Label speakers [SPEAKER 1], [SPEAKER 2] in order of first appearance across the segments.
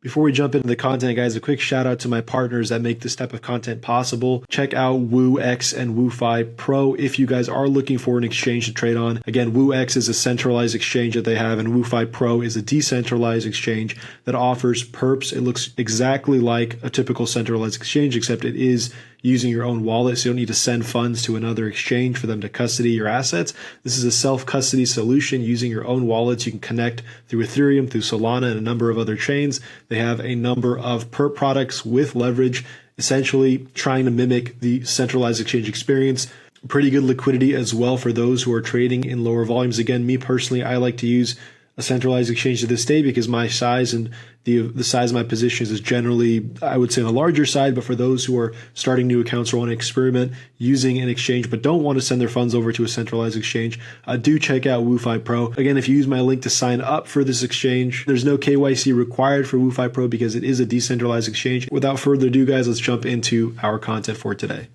[SPEAKER 1] Before we jump into the content, guys, a quick shout out to my partners that make this type of content possible. Check out WooX and WooFiPro if you guys are looking for an exchange to trade on. Again, WooX is a centralized exchange that they have, and WooFiPro is a decentralized exchange that offers perps. It looks exactly like a typical centralized exchange, except it is using your own wallet, so you don't need to send funds to another exchange for them to custody your assets. This is a self-custody solution using your own wallets. You can connect through Ethereum, through Solana, and a number of other chains. They have a number of perp products with leverage, essentially trying to mimic the centralized exchange experience. Pretty good liquidity as well for those who are trading in lower volumes. Again, me personally, I like to use a centralized exchange to this day because my size and the size of my positions is generally, I would say, on the larger side. But for those who are starting new accounts or want to experiment using an exchange but don't want to send their funds over to a centralized exchange, do check out WooFiPro. Again, if you use my link to sign up for this exchange, there's no KYC required for WooFiPro because it is a decentralized exchange. Without further ado, guys, let's jump into our content for today.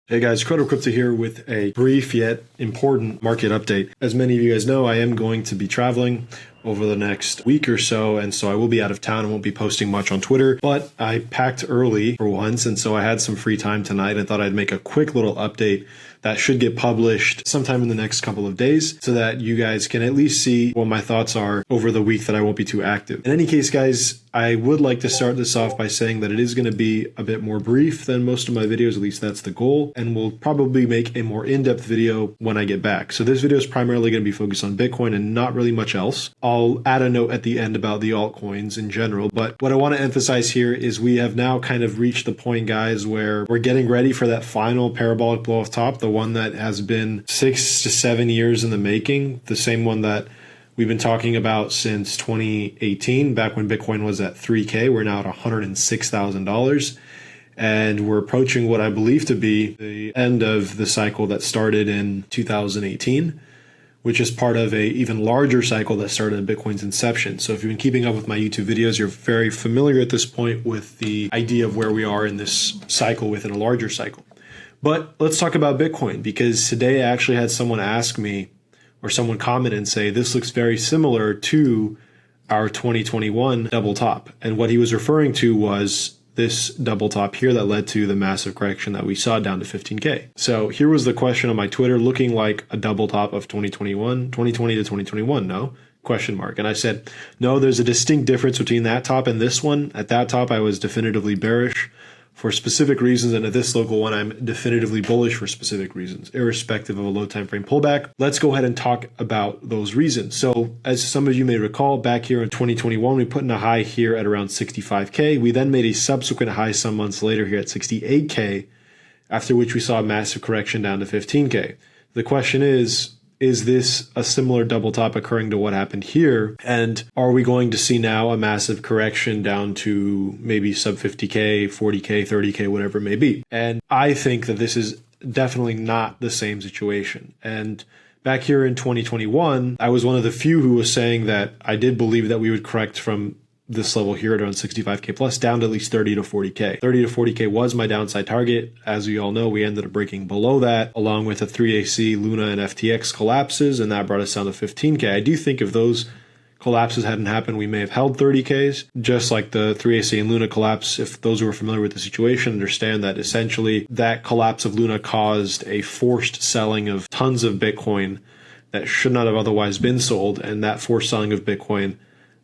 [SPEAKER 1] Hey guys, Crypto here with a brief yet important market update. As many of you guys know, I am going to be traveling over the next week or so, and so I will be out of town and won't be posting much on Twitter, but I packed early for once, and so I had some free time tonight and thought I'd make a quick little update that should get published sometime in the next couple of days so that you guys can at least see what my thoughts are over the week that I won't be too active. In any case, guys, I would like to start this off by saying that it is going to be a bit more brief than most of my videos, at least that's the goal, and we'll probably make a more in-depth video when I get back. So this video is primarily going to be focused on Bitcoin and not really much else. I'll add a note at the end about the altcoins in general, but what I want to emphasize here is we have now kind of reached the point, guys, where we're getting ready for that final parabolic blow off top, the one that has been 6 to 7 years in the making, the same one that we've been talking about since 2018, back when Bitcoin was at 3K. We're now at $106,000. And we're approaching what I believe to be the end of the cycle that started in 2018, which is part of a even larger cycle that started at Bitcoin's inception. So if you've been keeping up with my YouTube videos, you're very familiar at this point with the idea of where we are in this cycle within a larger cycle. But let's talk about Bitcoin, because today I actually had someone ask me, or someone comment and say, this looks very similar to our 2021 double top. And what he was referring to was this double top here that led to the massive correction that we saw down to 15K. So here was the question on my Twitter, looking like a double top of 2020 to 2021, no? Question mark. And I said, no, there's a distinct difference between that top and this one. At that top, I was definitively bearish for specific reasons, and at this local one, I'm definitively bullish for specific reasons, irrespective of a low time frame pullback. Let's go ahead and talk about those reasons. So as some of you may recall, back here in 2021, we put in a high here at around 65K. We then made a subsequent high some months later here at 68K, after which we saw a massive correction down to 15K. The question is this a similar double top occurring to what happened here? And are we going to see now a massive correction down to maybe sub 50K, 40K, 30K, whatever it may be? And I think that this is definitely not the same situation. And back here in 2021, I was one of the few who was saying that I did believe that we would correct from this level here at around 65K plus down to at least 30 to 40K. 30 to 40K was my downside target. As we all know, we ended up breaking below that, along with the 3AC, Luna, and FTX collapses, and that brought us down to 15K. I do think if those collapses hadn't happened, we may have held 30Ks, just like the 3AC and Luna collapse. If those who are familiar with the situation understand that essentially that collapse of Luna caused a forced selling of tons of Bitcoin that should not have otherwise been sold, and that forced selling of Bitcoin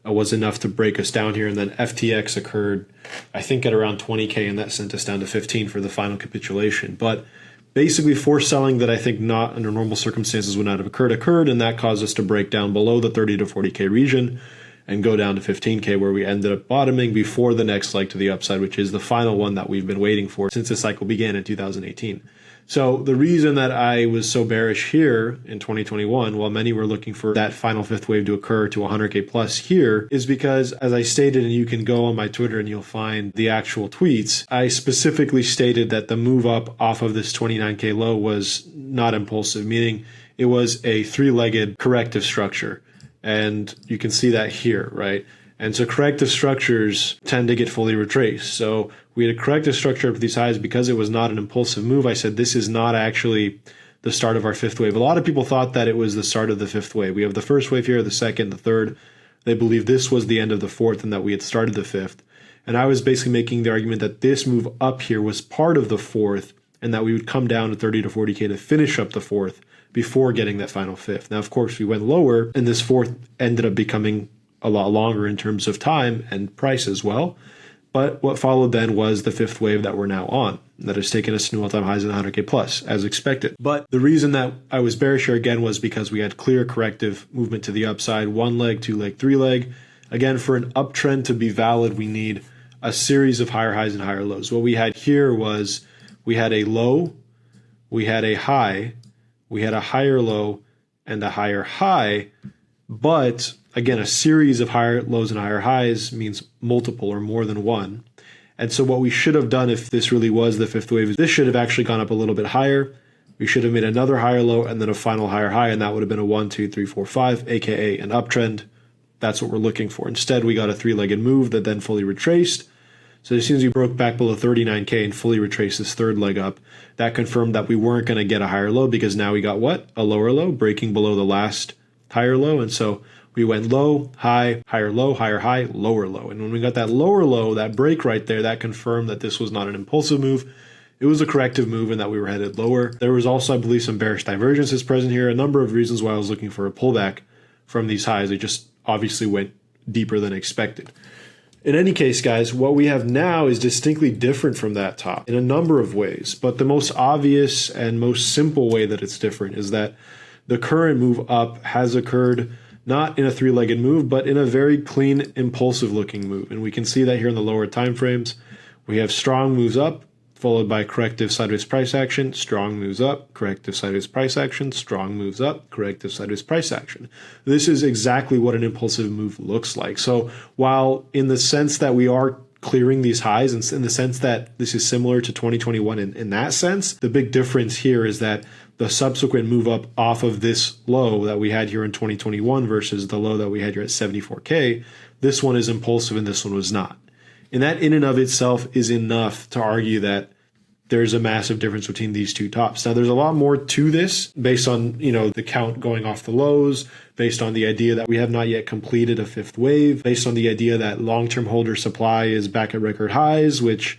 [SPEAKER 1] was enough to break us down here. And then FTX occurred, I think, at around 20K, and that sent us down to 15 for the final capitulation. But basically forced selling that I think not under normal circumstances would not have occurred, and that caused us to break down below the 30 to 40K region and go down to 15K, where we ended up bottoming before the next leg to the upside, which is the final one that we've been waiting for since the cycle began in 2018. So the reason that I was so bearish here in 2021, while many were looking for that final fifth wave to occur to 100K plus here, is because, as I stated, and you can go on my Twitter and you'll find the actual tweets, I specifically stated that the move up off of this 29K low was not impulsive, meaning it was a three-legged corrective structure. And you can see that here, right? And so corrective structures tend to get fully retraced. So we had a corrective structure up to these highs because it was not an impulsive move. I said, this is not actually the start of our fifth wave. A lot of people thought that it was the start of the fifth wave. We have the first wave here, the second, the third. They believe this was the end of the fourth and that we had started the fifth. And I was basically making the argument that this move up here was part of the fourth and that we would come down to 30 to 40K to finish up the fourth before getting that final fifth. Now, of course, we went lower and this fourth ended up becoming a lot longer in terms of time and price as well. But what followed then was the fifth wave that we're now on, that has taken us to new all-time highs in 100K plus, as expected. But the reason that I was bearish here again was because we had clear corrective movement to the upside, one leg, two leg, three leg. Again, for an uptrend to be valid, we need a series of higher highs and higher lows. What we had here was we had a low, we had a high, we had a higher low, and a higher high, but again, a series of higher lows and higher highs means multiple or more than one. And so what we should have done if this really was the fifth wave is this should have actually gone up a little bit higher. We should have made another higher low and then a final higher high, and that would have been a 1, 2, 3, 4, 5, aka an uptrend. That's what we're looking for. Instead, we got a three-legged move that then fully retraced. So as soon as we broke back below 39K and fully retraced this third leg up, that confirmed that we weren't going to get a higher low because now we got what? A lower low, breaking below the last higher low. And so we went low, high, higher low, higher high, lower low. And when we got that lower low, that break right there, that confirmed that this was not an impulsive move. It was a corrective move and that we were headed lower. There was also, I believe, some bearish divergences present here. A number of reasons why I was looking for a pullback from these highs. It just obviously went deeper than expected. In any case, guys, what we have now is distinctly different from that top in a number of ways. But the most obvious and most simple way that it's different is that the current move up has occurred not in a three-legged move, but in a very clean, impulsive-looking move. And we can see that here in the lower time frames. We have strong moves up, followed by corrective sideways price action, strong moves up, corrective sideways price action, strong moves up, corrective sideways price action. This is exactly what an impulsive move looks like. So while in the sense that we are clearing these highs, and in the sense that this is similar to 2021 in that sense, the big difference here is that the subsequent move up off of this low that we had here in 2021 versus the low that we had here at 74K, this one is impulsive and this one was not. And that in and of itself is enough to argue that there's a massive difference between these two tops. Now, there's a lot more to this based on, the count going off the lows, based on the idea that we have not yet completed a fifth wave, based on the idea that long-term holder supply is back at record highs, which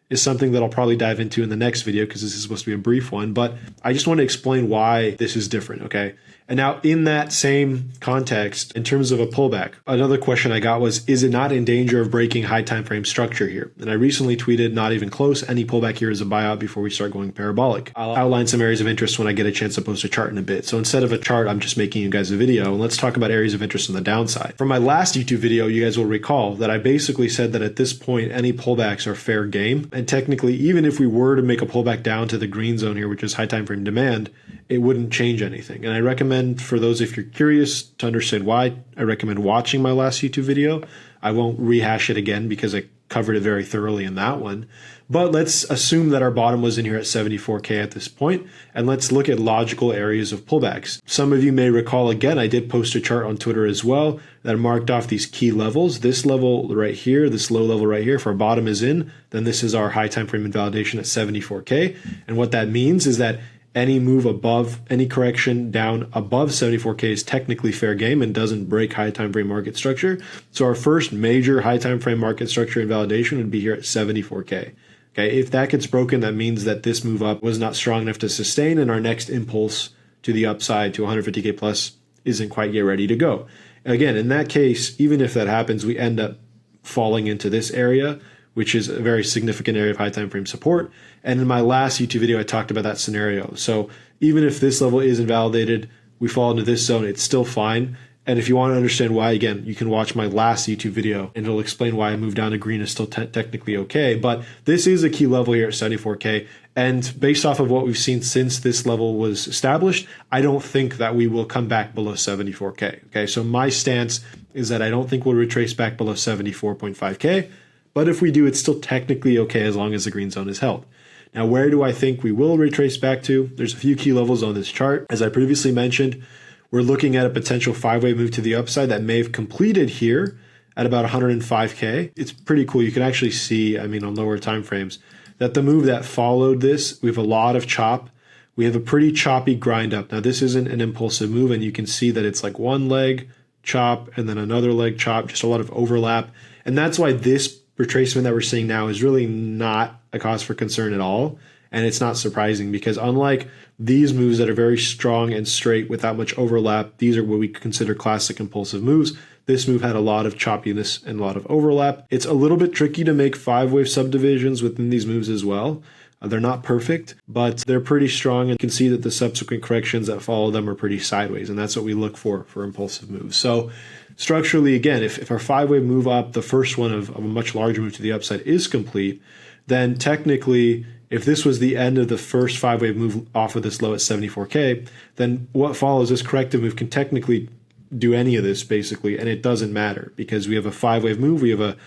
[SPEAKER 1] is something that I'll probably dive into in the next video because this is supposed to be a brief one. But I just want to explain why this is different, okay? And now in that same context, in terms of a pullback, another question I got was, is it not in danger of breaking high time frame structure here? And I recently tweeted, not even close. Any pullback here is a buyout before we start going parabolic. I'll outline some areas of interest when I get a chance to post a chart in a bit. So instead of a chart, I'm just making you guys a video. And let's talk about areas of interest on the downside. From my last YouTube video, you guys will recall that I basically said that at this point, any pullbacks are fair game. And technically, even if we were to make a pullback down to the green zone here, which is high time frame demand, it wouldn't change anything. And I recommend, for those if you're curious to understand why, I recommend watching my last YouTube video. I won't rehash it again because I covered it very thoroughly in that one. But let's assume that our bottom was in here at 74K at this point, and let's look at logical areas of pullbacks. Some of you may recall, again, I did post a chart on Twitter as well that marked off these key levels. This level right here, this low level right here, if our bottom is in, then this is our high time frame invalidation at 74K. And what that means is that any move above, any correction down above 74K is technically fair game and doesn't break high time frame market structure. So our first major high time frame market structure invalidation would be here at 74K. Okay, if that gets broken, that means that this move up was not strong enough to sustain, and our next impulse to the upside to 150K plus isn't quite yet ready to go. Again, in that case, even if that happens, we end up falling into this area, which is a very significant area of high time frame support. And in my last YouTube video, I talked about that scenario. So even if this level is invalidated, we fall into this zone, it's still fine. And if you want to understand why, again, you can watch my last YouTube video and it'll explain why a move down to green is still technically okay. But this is a key level here at 74K. And based off of what we've seen since this level was established, I don't think that we will come back below 74K. Okay, so my stance is that I don't think we'll retrace back below 74.5K. But if we do, it's still technically okay as long as the green zone is held. Now, where do I think we will retrace back to? There's a few key levels on this chart. As I previously mentioned, we're looking at a potential five-way move to the upside that may have completed here at about 105K. It's pretty cool. You can actually see, on lower time frames, that the move that followed this, we have a lot of chop. We have a pretty choppy grind up. Now, this isn't an impulsive move, and you can see that it's like one leg, chop, and then another leg chop, just a lot of overlap. And that's why this retracement that we're seeing now is really not a cause for concern at all. And it's not surprising because unlike these moves that are very strong and straight without much overlap, these are what we consider classic impulsive moves. This move had a lot of choppiness and a lot of overlap. It's a little bit tricky to make 5-wave subdivisions within these moves as well. They're not perfect, but they're pretty strong, and you can see that the subsequent corrections that follow them are pretty sideways, and that's what we look for impulsive moves. So structurally, again, if our 5-wave move up, the first one of a much larger move to the upside is complete, then technically, if this was the end of the first 5-wave move off of this low at 74K, then what follows, this corrective move, can technically do any of this basically, and it doesn't matter because we have a 5-wave move. We have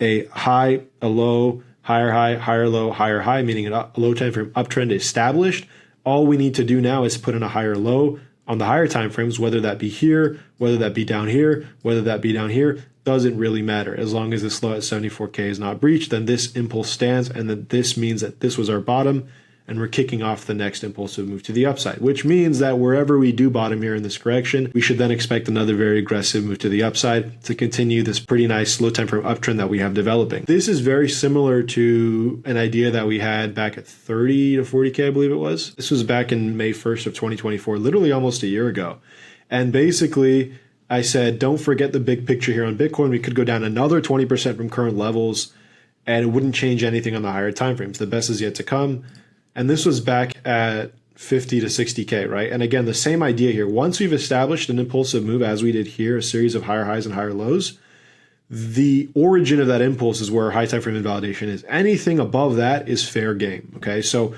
[SPEAKER 1] a high, a low, higher high, higher low, higher high, meaning a low time frame uptrend established. All we need to do now is put in a higher low on the higher time frames, whether that be here, whether that be down here, whether that be down here. Doesn't really matter. As long as this low at 74K is not breached, then this impulse stands, and then this means that this was our bottom, and we're kicking off the next impulsive move to the upside, which means that wherever we do bottom here in this correction, we should then expect another very aggressive move to the upside to continue this pretty nice low time frame uptrend that we have developing. This is very similar to an idea that we had back at 30 to 40K, I believe it was. This was back in May 1st of 2024, literally almost a year ago. And basically, I said, don't forget the big picture here on Bitcoin. We could go down another 20% from current levels, and it wouldn't change anything on the higher timeframes. The best is yet to come. And this was back at 50 to 60K, right? And again, the same idea here. Once we've established an impulsive move, as we did here, a series of higher highs and higher lows, the origin of that impulse is where high time frame invalidation is. Anything above that is fair game, okay? So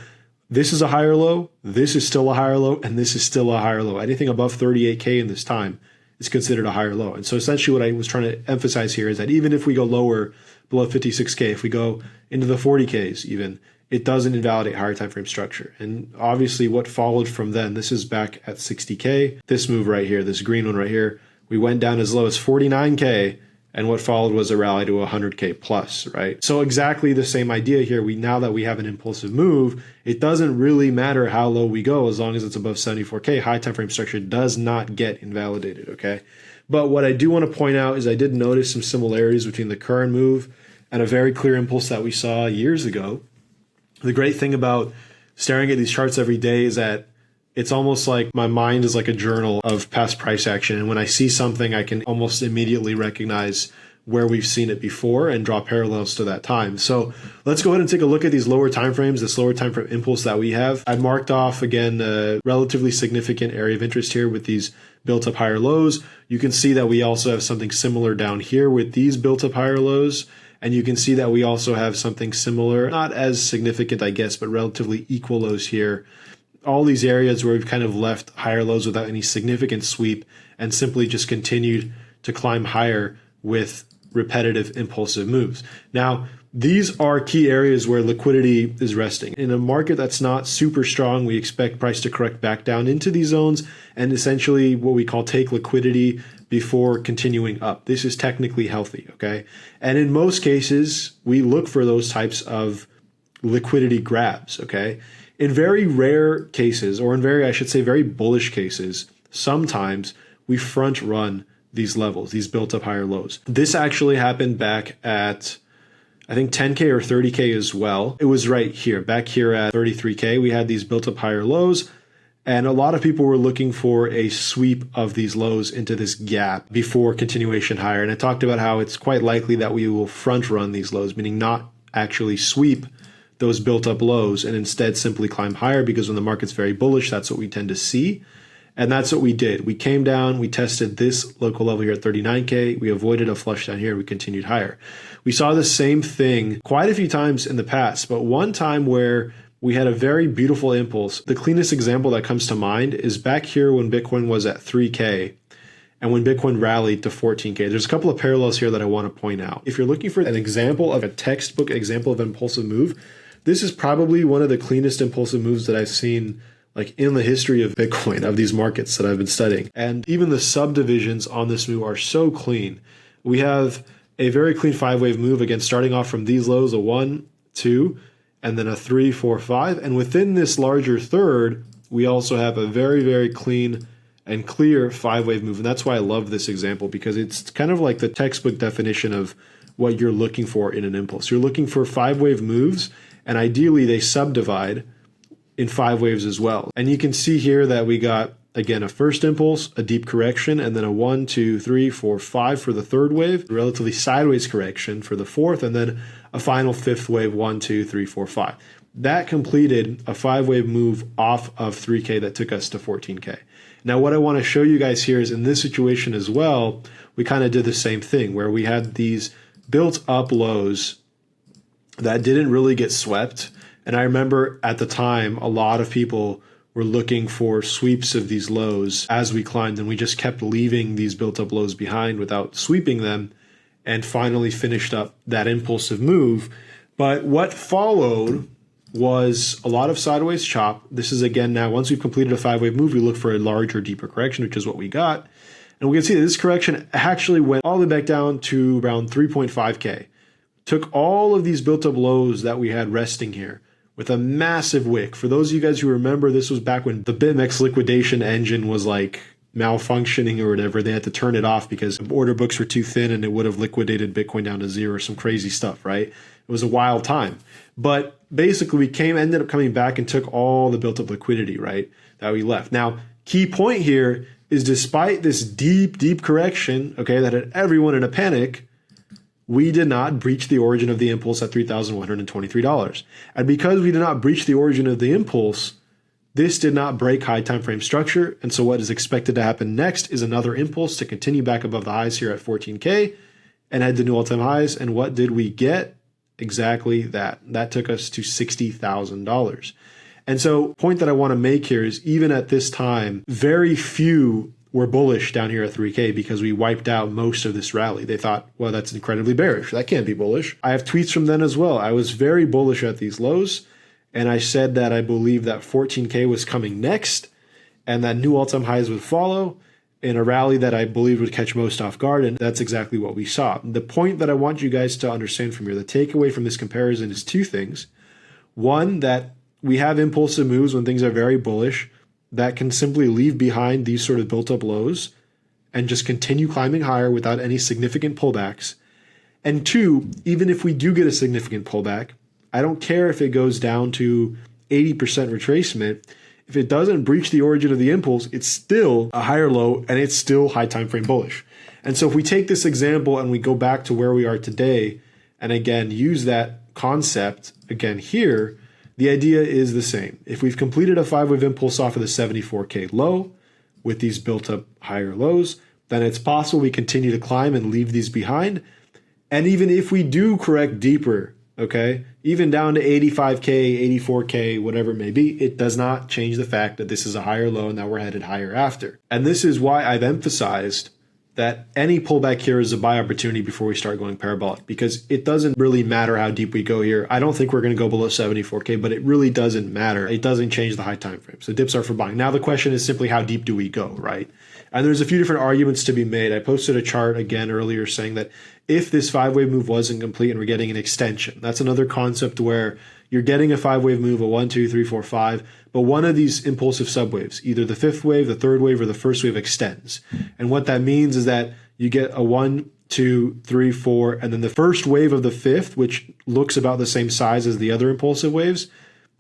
[SPEAKER 1] this is a higher low, this is still a higher low, and this is still a higher low. Anything above 38K in this time is considered a higher low. And so essentially what I was trying to emphasize here is that even if we go lower below 56K, if we go into the 40Ks even, it doesn't invalidate higher time frame structure. And obviously what followed from then, this is back at 60K, this move right here, this green one right here, we went down as low as 49K, and what followed was a rally to 100K plus, right? So exactly the same idea here. Now that we have an impulsive move, it doesn't really matter how low we go as long as it's above 74K. High time frame structure does not get invalidated, okay? But what I do want to point out is I did notice some similarities between the current move and a very clear impulse that we saw years ago. The great thing about staring at these charts every day is that it's almost like my mind is like a journal of past price action. And when I see something, I can almost immediately recognize where we've seen it before and draw parallels to that time. So let's go ahead and take a look at these lower time frames, this lower time frame impulse that we have. I marked off, again, a relatively significant area of interest here with these built up higher lows. You can see that we also have something similar down here with these built up higher lows. And you can see that we also have something similar, not as significant, I guess, but relatively equal lows here. All these areas where we've kind of left higher lows without any significant sweep and simply just continued to climb higher with repetitive impulsive moves. Now, these are key areas where liquidity is resting. In a market that's not super strong, we expect price to correct back down into these zones and essentially what we call take liquidity before continuing up. This is technically healthy, okay? And in most cases, we look for those types of liquidity grabs, okay? In very rare cases, or in very, I should say, very bullish cases, sometimes we front run these levels, these built up higher lows. This actually happened back at, I think 10K or 30K as well. It was right here, back here at 33K, we had these built up higher lows. And a lot of people were looking for a sweep of these lows into this gap before continuation higher. And I talked about how it's quite likely that we will front run these lows, meaning not actually sweep those built up lows and instead simply climb higher, because when the market's very bullish, that's what we tend to see. And that's what we did. We came down, we tested this local level here at 39K. We avoided a flush down here. We continued higher. We saw the same thing quite a few times in the past, but one time where we had a very beautiful impulse. The cleanest example that comes to mind is back here when Bitcoin was at 3K and when Bitcoin rallied to 14K. There's a couple of parallels here that I want to point out. If you're looking for an example of a textbook example of an impulsive move, this is probably one of the cleanest impulsive moves that I've seen like in the history of Bitcoin, of these markets that I've been studying. And even the subdivisions on this move are so clean. We have a very clean 5-wave move, again, starting off from these lows, a 1, 2, and then a 3, 4, 5. And within this larger third, we also have a very, very clean and clear 5-wave move. And that's why I love this example, because it's kind of like the textbook definition of what you're looking for in an impulse. You're looking for 5-wave moves, and ideally they subdivide in 5 waves as well. And you can see here that we got, again, a first impulse, a deep correction, and then a 1, 2, 3, 4, 5 for the third wave, a relatively sideways correction for the fourth, and then a final 5th wave, 1, 2, 3, 4, 5. That completed a 5-wave move off of 3K that took us to 14K. Now, what I want to show you guys here is in this situation as well, we kind of did the same thing where we had these built up lows that didn't really get swept. And I remember at the time, a lot of people were looking for sweeps of these lows as we climbed, and we just kept leaving these built up lows behind without sweeping them, and finally finished up that impulsive move. But what followed was a lot of sideways chop. This is, again, now once we've completed a 5-wave move, we look for a larger, deeper correction, which is what we got. And we can see that this correction actually went all the way back down to around 3.5K. Took all of these built up lows that we had resting here with a massive wick. For those of you guys who remember, this was back when the BitMEX liquidation engine was like malfunctioning or whatever. They had to turn it off because order books were too thin and it would have liquidated Bitcoin down to zero or some crazy stuff, right? It was a wild time. But basically we ended up coming back and took all the built up liquidity, right, that we left. Now, key point here is despite this deep, deep correction, okay, that had everyone in a panic, we did not breach the origin of the impulse at $3,123. And because we did not breach the origin of the impulse, this did not break high time frame structure. And so what is expected to happen next is another impulse to continue back above the highs here at 14K and head to new all-time highs. And what did we get? Exactly that. That took us to $60,000. And so point that I want to make here is even at this time, very few were bullish down here at 3K because we wiped out most of this rally. They thought, well, that's incredibly bearish. That can't be bullish. I have tweets from then as well. I was very bullish at these lows, and I said that I believe that 14K was coming next and that new all-time highs would follow in a rally that I believed would catch most off guard, and that's exactly what we saw. The point that I want you guys to understand from here, the takeaway from this comparison is two things. One, that we have impulsive moves when things are very bullish that can simply leave behind these sort of built-up lows and just continue climbing higher without any significant pullbacks. And two, even if we do get a significant pullback, I don't care if it goes down to 80% retracement. If it doesn't breach the origin of the impulse, it's still a higher low and it's still high time frame bullish. And so if we take this example and we go back to where we are today, and again, use that concept again here, the idea is the same. If we've completed a 5-wave impulse off of the 74K low with these built up higher lows, then it's possible we continue to climb and leave these behind. And even if we do correct deeper, okay, even down to 85K, 84K, whatever it may be, it does not change the fact that this is a higher low and that we're headed higher after. And this is why I've emphasized that any pullback here is a buy opportunity before we start going parabolic, because it doesn't really matter how deep we go here. I don't think we're going to go below 74K, but it really doesn't matter. It doesn't change the high time frame. So dips are for buying. Now the question is simply how deep do we go, right? And there's a few different arguments to be made. I posted a chart again earlier saying that if this 5-wave move wasn't complete and we're getting an extension, that's another concept where you're getting a 5-wave move, a 1, 2, 3, 4, 5, but one of these impulsive subwaves, either the 5th wave, the 3rd wave, or the 1st wave extends. And what that means is that you get a 1, 2, 3, 4, and then the first wave of the 5th, which looks about the same size as the other impulsive waves,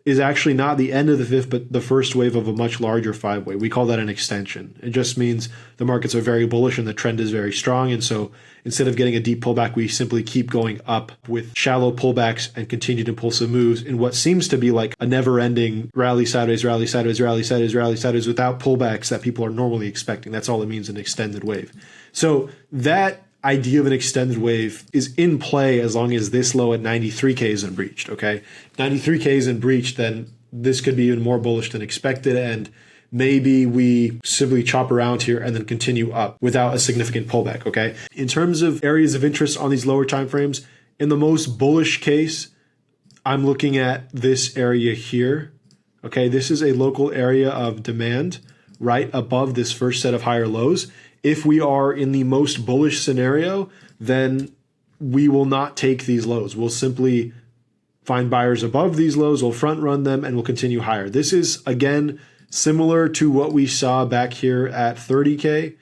[SPEAKER 1] is actually not the end of the 5th, but the first wave of a much larger 5-wave. We call that an extension. It just means the markets are very bullish and the trend is very strong. And so instead of getting a deep pullback, we simply keep going up with shallow pullbacks and continued impulsive moves in what seems to be like a never-ending rally sideways, rally sideways, rally sideways, rally sideways without pullbacks that people are normally expecting. That's all it means, an extended wave. So that idea of an extended wave is in play as long as this low at 93K isn't breached, okay? 93K isn't breached, then this could be even more bullish than expected, and maybe we simply chop around here and then continue up without a significant pullback, okay? In terms of areas of interest on these lower time frames, in the most bullish case, I'm looking at this area here, okay? This is a local area of demand right above this first set of higher lows. If we are in the most bullish scenario, then we will not take these lows. We'll simply find buyers above these lows, we'll front run them, and we'll continue higher. This is, again, similar to what we saw back here at 30K.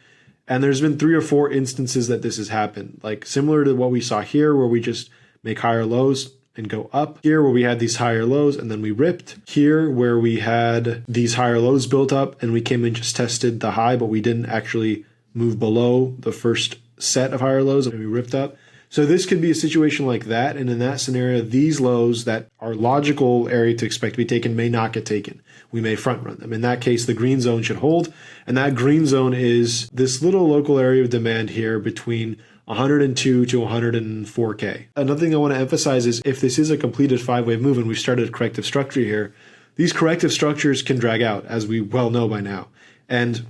[SPEAKER 1] And there's been 3 or 4 instances that this has happened, like similar to what we saw here, where we just make higher lows and go up. Here where we had these higher lows and then we ripped. Here where we had these higher lows built up and we came and just tested the high, but we didn't actually move below the first set of higher lows and we ripped up. So this could be a situation like that. And in that scenario, these lows that are logical area to expect to be taken may not get taken. We may front run them. In that case, the green zone should hold. And that green zone is this little local area of demand here between 102 to 104K. Another thing I want to emphasize is if this is a completed 5-wave move and we've started a corrective structure here, these corrective structures can drag out, as we well know by now. And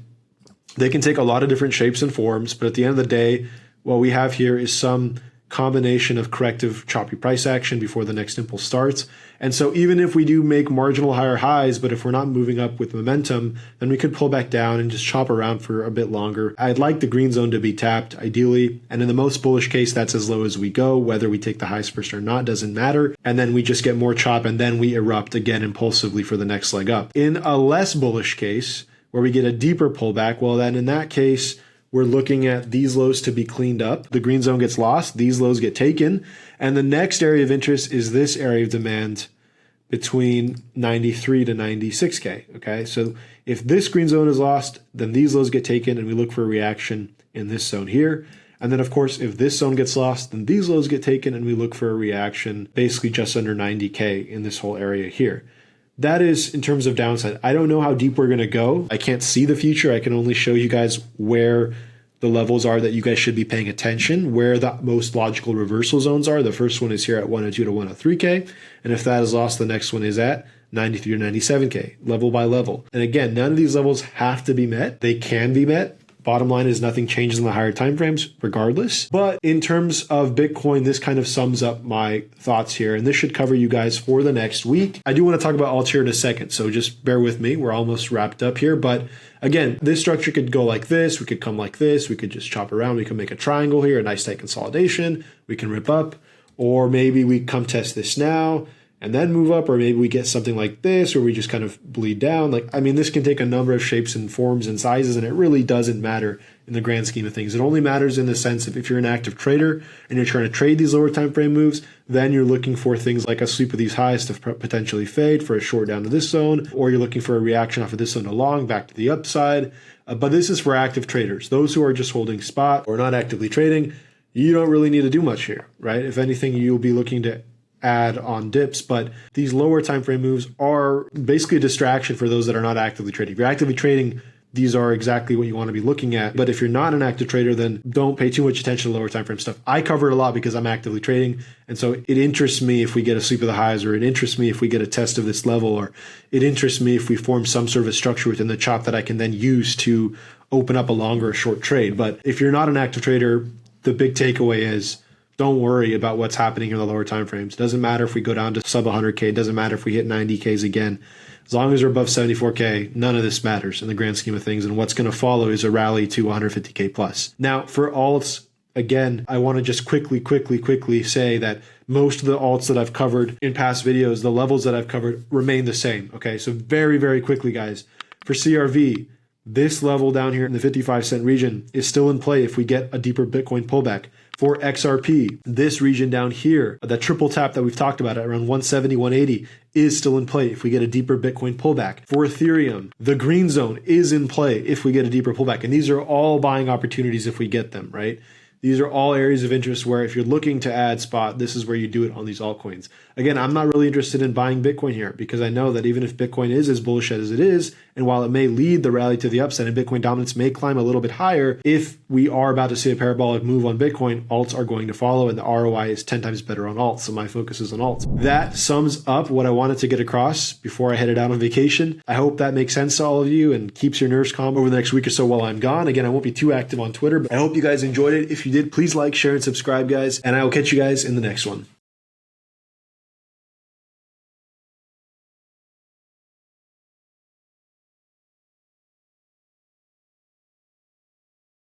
[SPEAKER 1] they can take a lot of different shapes and forms, but at the end of the day, what we have here is some combination of corrective choppy price action before the next impulse starts. And so even if we do make marginal higher highs, but if we're not moving up with momentum, then we could pull back down and just chop around for a bit longer. I'd like the green zone to be tapped ideally. And in the most bullish case, that's as low as we go. Whether we take the highs first or not doesn't matter. And then we just get more chop and then we erupt again impulsively for the next leg up. In a less bullish case, where we get a deeper pullback, well then in that case, we're looking at these lows to be cleaned up. The green zone gets lost, these lows get taken, and the next area of interest is this area of demand between 93 to 96K, okay? So if this green zone is lost, then these lows get taken and we look for a reaction in this zone here. And then of course, if this zone gets lost, then these lows get taken and we look for a reaction basically just under 90K in this whole area here. That is in terms of downside. I don't know how deep we're going to go. I can't see the future. I can only show you guys where the levels are that you guys should be paying attention, where the most logical reversal zones are. The first one is here at 102 to 103K. And if that is lost, the next one is at 93 to 97K, level by level. And again, none of these levels have to be met. They can be met. Bottom line is nothing changes in the higher timeframes regardless. But in terms of Bitcoin, this kind of sums up my thoughts here. And this should cover you guys for the next week. I do want to talk about alts here in a second. So just bear with me. We're almost wrapped up here. But again, this structure could go like this. We could come like this. We could just chop around. We can make a triangle here, a nice tight consolidation. We can rip up. Or maybe we come test this now and then move up, or maybe we get something like this where we just kind of bleed down. Like, I mean, this can take a number of shapes and forms and sizes, and it really doesn't matter in the grand scheme of things. It only matters in the sense of if you're an active trader and you're trying to trade these lower time frame moves, then you're looking for things like a sweep of these highs to potentially fade for a short down to this zone, or you're looking for a reaction off of this zone to long back to the upside. But this is for active traders. Those who are just holding spot or not actively trading, you don't really need to do much here, right? If anything, you'll be looking to add on dips, but these lower time frame moves are basically a distraction for those that are not actively trading. If you're actively trading, these are exactly what you want to be looking at. But if you're not an active trader, then don't pay too much attention to lower time frame stuff. I cover it a lot because I'm actively trading. And so it interests me if we get a sweep of the highs, or it interests me if we get a test of this level, or it interests me if we form some sort of a structure within the chop that I can then use to open up a longer or short trade. But if you're not an active trader, the big takeaway is don't worry about what's happening in the lower time frames. It doesn't matter if we go down to sub 100K. It doesn't matter if we hit 90Ks again. As long as we're above 74K, none of this matters in the grand scheme of things. And what's going to follow is a rally to 150K plus. Now, for alts, again, I want to just quickly say that most of the alts that I've covered in past videos, the levels that I've covered remain the same. Okay, so very quickly, guys. For CRV, this level down here in the 55 cent region is still in play if we get a deeper Bitcoin pullback. For XRP, this region down here, the triple tap that we've talked about at around 170, 180 is still in play if we get a deeper Bitcoin pullback. For Ethereum, the green zone is in play if we get a deeper pullback. And these are all buying opportunities if we get them, right? These are all areas of interest where if you're looking to add spot, this is where you do it on these altcoins. Again, I'm not really interested in buying Bitcoin here because I know that even if Bitcoin is as bullish as it is, and while it may lead the rally to the upside and Bitcoin dominance may climb a little bit higher, if we are about to see a parabolic move on Bitcoin, alts are going to follow and the ROI is 10 times better on alts. So my focus is on alts. That sums up what I wanted to get across before I headed out on vacation. I hope that makes sense to all of you and keeps your nerves calm over the next week or so while I'm gone. Again, I won't be too active on Twitter, but I hope you guys enjoyed it. If you did, please like, share, and subscribe, guys. And I will catch you guys in the next one.